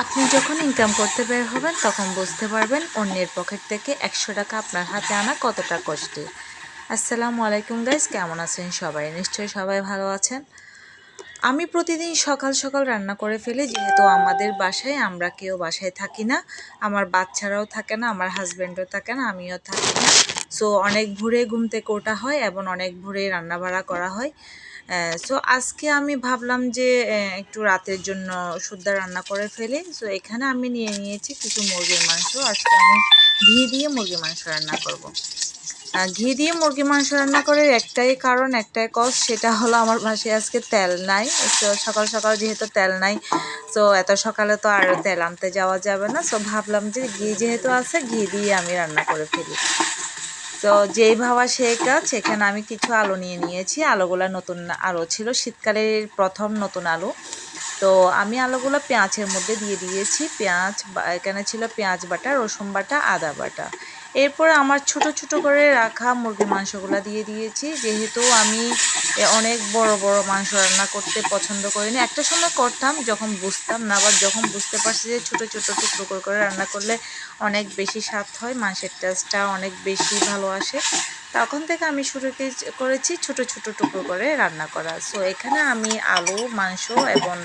আপনি যখন ইনকাম করতে বের হবেন তখন বুঝতে পারবেন অন্যের পকেট থেকে 100 টাকা আপনার হাতে আনা কতটা কষ্টের। আসসালামু আলাইকুম গাইস, কেমন আছেন সবাই? নিশ্চয়ই সবাই ভালো আছেন। আমি প্রতিদিন সকাল সকাল রান্না করে ফেলি, যেহেতু আমাদের বাসায় আমরা কেউ বাসায় থাকি না, আমার বাচ্চারাও থাকে না, আমার হাজব্যান্ডও থাকে না, আমিও থাকি না। সো অনেক ভোরে ঘুম থেকে ওঠা হয় এবং অনেক ভোরে রান্না বাড়া করা হয়। সো আজকে আমি ভাবলাম যে একটু রাতের জন্য শুদ্ধ রান্না করে ফেলি। সো এখানে আমি নিয়ে নিয়েছি কিছু মুরগির মাংস। আজকে আমি ঘি দিয়ে মুরগির মাংস রান্না করব। ঘি দিয়ে মুরগি মাংস রান্না করার একটাই কারণ, একটাই কজ, সেটা হলো আমার বাসায় আজকে তেল নাই। তো সকাল সকাল যেহেতু তেল নাই, সো এত সকালে তো আর তেল আনতে যাওয়া যাবে না। সো ভাবলাম যে ঘি যেহেতু আছে, ঘি দিয়ে আমি রান্না করে ফেলি। তো যেই ভাবা সেই কাজ। এখানে আমি কিছু আলু নিয়ে নিয়েছি। আলুগুলো নতুন আলু ছিল, শীতকালের প্রথম নতুন আলু। তো আমি আলুগুলো পেঁয়াজের মধ্যে দিয়ে দিয়েছি। এখানে ছিল পেঁয়াজ বাটা, রসুন বাটা, আদা বাটা। এরপরে আমার ছোট ছোট করে রাখা মুরগির মাংসগুলো দিয়ে দিয়েছি। যেহেতু আমি অনেক বড় বড় মাংস রান্না করতে পছন্দ করি না, একটা সময় করতাম যখন বুঝতাম না, আবার যখন বুঝতে পারছি যে ছোট ছোট টুকরো করে রান্না করলে অনেক বেশি স্বাদ হয়, মাংসের টেস্টটা অনেক বেশি ভালো আসে, তখন থেকে আমি শুরু করেছি ছোট ছোট টুকরো করে রান্না করা। সো এখানে আমি আলু, মাংস এবং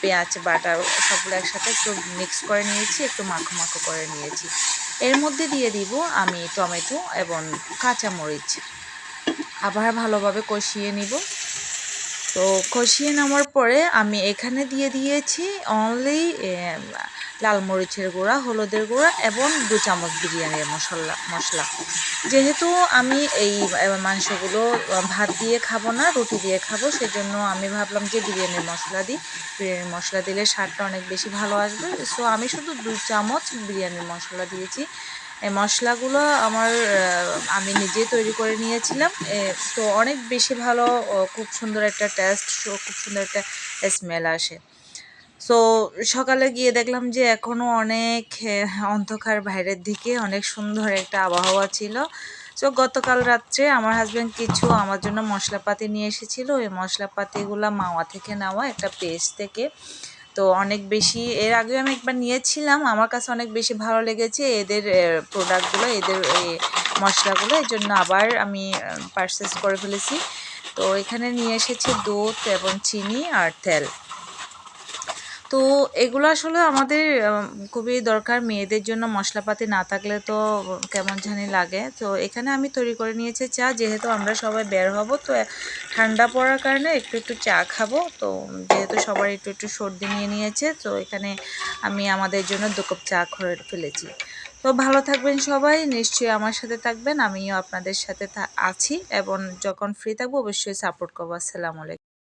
পেঁয়াজ বাটা সবগুলো একসাথে একটু মিক্স করে নিয়েছি, একটু মাখো মাখো করে নিয়েছি। এর মধ্যে দিয়ে দিব আমি টমেটো এবং কাঁচামরিচ, আবার ভালোভাবে কষিয়ে নিব। তো কষিয়ে নেওয়ার পরে আমি এখানে দিয়ে দিয়েছি অনলি লাল মরিচের গুঁড়া, হলুদের গুঁড়া এবং 2 চামচ বিরিয়ানির মশলা। যেহেতু আমি এই মাংসগুলো ভাত দিয়ে খাবো না, রুটি দিয়ে খাবো, সেজন্য আমি ভাবলাম যে বিরিয়ানির মশলা দিই। বিরিয়ানির মশলা দিলে স্বাদটা অনেক বেশি ভালো আসবে। সো আমি শুধু 2 চামচ বিরিয়ানির মশলা দিয়েছি। এই মশলাগুলো আমি নিজে তৈরি করে নিয়েছিলাম। তো অনেক বেশি ভালো, খুব সুন্দর একটা টেস্ট, খুব সুন্দর একটা স্মেল আসে। সো সকালে গিয়ে দেখলাম যে এখনও অনেক অন্ধকার, বাইরের দিকে অনেক সুন্দর একটা আবহাওয়া ছিল। সো গতকাল রাত্রে আমার হাজব্যান্ড কিছু আমার জন্য মশলাপাতি নিয়ে এসেছিলো। ওই মশলাপাতিগুলো মাওয়া থেকে নেওয়া, একটা পেজ থেকে। তো অনেক বেশি, এর আগেও আমি একবার নিয়েছিলাম, আমার কাছে অনেক বেশি ভালো লেগেছে এদের প্রোডাক্টগুলো, এদের এই মশলাগুলো। এই জন্য আবার আমি পারচেস করে ফেলেছি। তো এখানে নিয়ে এসেছি দুধ এবং চিনি আর তেল। তো এগুলো আসলে আমাদের খুবই দরকার। মেয়েদের জন্য মশলাপাতি না থাকলে তো কেমন জানি লাগে। তো এখানে আমি তৈরি করে নিয়েছি চা, যেহেতু আমরা সবাই বের হব, তো ঠান্ডা পড়ার কারণে একটু একটু চা খাবো। তো যেহেতু সবার একটু একটু সর্দি নিয়ে নিয়েছে, তো এখানে আমি আমাদের জন্য 2 কাপ চা করে ফেলেছি। তো ভালো থাকবেন সবাই, নিশ্চয়ই আমার সাথে থাকবেন, আমিও আপনাদের সাথে আছি এবং যখন ফ্রি থাকবো অবশ্যই সাপোর্ট করবো। আসসালামু আলাইকুম।